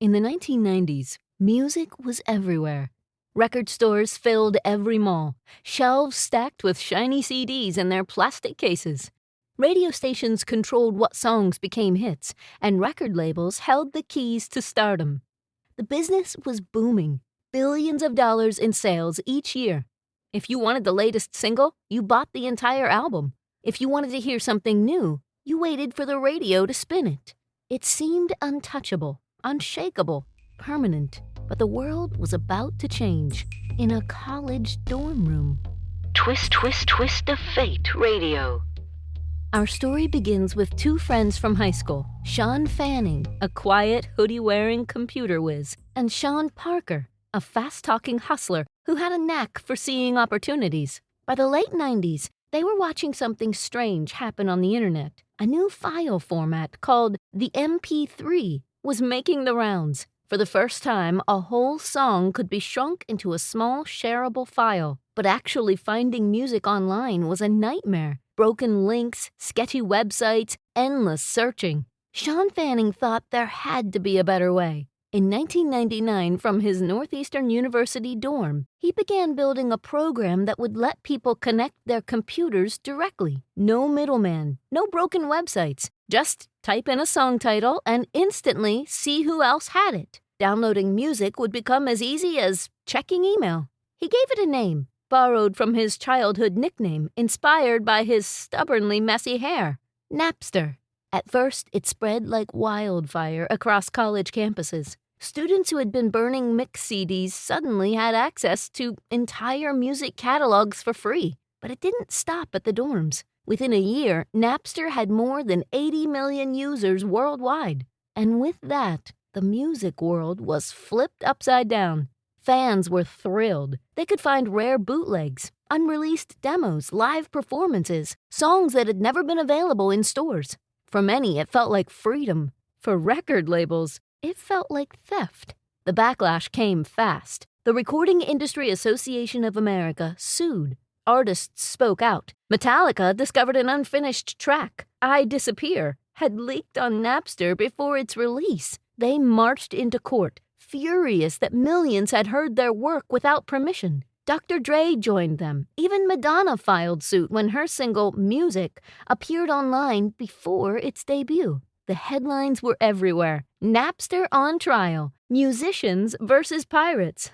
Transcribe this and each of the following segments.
In the 1990s, music was everywhere. Record stores filled every mall, shelves stacked with shiny CDs in their plastic cases. Radio stations controlled what songs became hits, and record labels held the keys to stardom. The business was booming, billions of dollars in sales each year. If you wanted the latest single, you bought the entire album. If you wanted to hear something new, you waited for the radio to spin it. It seemed untouchable, unshakable, permanent, but the world was about to change in a college dorm room. Twist, twist, twist of fate radio. Our story begins with two friends from high school, Sean Fanning, a quiet, hoodie-wearing computer whiz, and Sean Parker, a fast-talking hustler who had a knack for seeing opportunities. By the late 90s, they were watching something strange happen on the internet. A new file format called the MP3 was making the rounds. For the first time, a whole song could be shrunk into a small, shareable file. But actually finding music online was a nightmare. Broken links, sketchy websites, endless searching. Sean Fanning thought there had to be a better way. In 1999, from his Northeastern University dorm, he began building a program that would let people connect their computers directly. No middleman, no broken websites. Just type in a song title and instantly see who else had it. Downloading music would become as easy as checking email. He gave it a name, borrowed from his childhood nickname, inspired by his stubbornly messy hair, Napster. At first, it spread like wildfire across college campuses. Students who had been burning mix CDs suddenly had access to entire music catalogs for free. But it didn't stop at the dorms. Within a year, Napster had more than 80 million users worldwide. And with that, the music world was flipped upside down. Fans were thrilled. They could find rare bootlegs, unreleased demos, live performances, songs that had never been available in stores. For many, it felt like freedom. For record labels, it felt like theft. The backlash came fast. The Recording Industry Association of America sued. Artists spoke out. Metallica discovered an unfinished track, I Disappear, had leaked on Napster before its release. They marched into court, furious that millions had heard their work without permission. Dr. Dre joined them. Even Madonna filed suit when her single, Music, appeared online before its debut. The headlines were everywhere. Napster on trial. Musicians versus pirates.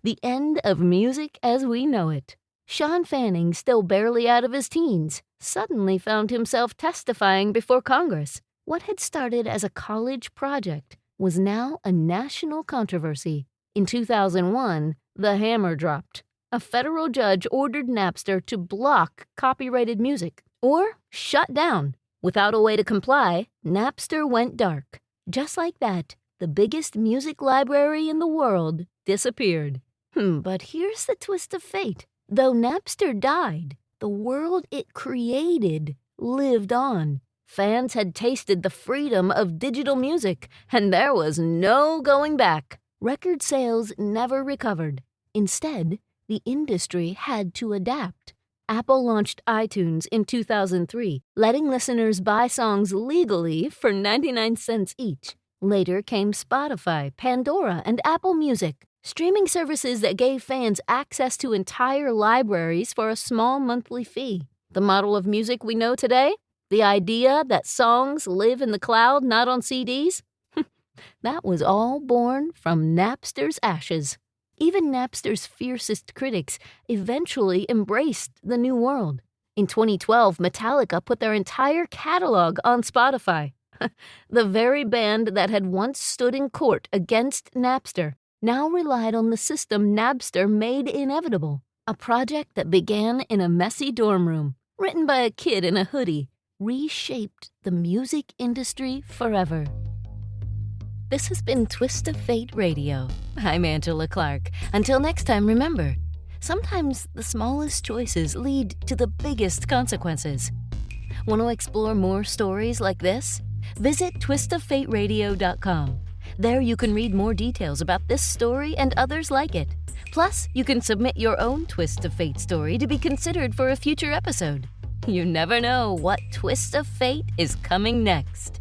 The end of music as we know it. Sean Fanning, still barely out of his teens, suddenly found himself testifying before Congress. What had started as a college project was now a national controversy. In 2001, the hammer dropped. A federal judge ordered Napster to block copyrighted music or shut down. Without a way to comply, Napster went dark. Just like that, the biggest music library in the world disappeared. But here's the twist of fate. Though Napster died, the world it created lived on. Fans had tasted the freedom of digital music, and there was no going back. Record sales never recovered. Instead, the industry had to adapt. Apple launched iTunes in 2003, letting listeners buy songs legally for 99 cents each. Later came Spotify, Pandora, and Apple Music, streaming services that gave fans access to entire libraries for a small monthly fee. The model of music we know today? The idea that songs live in the cloud, not on CDs? That was all born from Napster's ashes. Even Napster's fiercest critics eventually embraced the new world. In 2012, Metallica put their entire catalog on Spotify. The very band that had once stood in court against Napster now relied on the system Napster made inevitable. A project that began in a messy dorm room, written by a kid in a hoodie, reshaped the music industry forever. This has been Twist of Fate Radio. I'm Angela Clark. Until next time, remember, sometimes the smallest choices lead to the biggest consequences. Want to explore more stories like this? Visit twistoffateradio.com. There you can read more details about this story and others like it. Plus, you can submit your own Twist of Fate story to be considered for a future episode. You never know what twist of fate is coming next.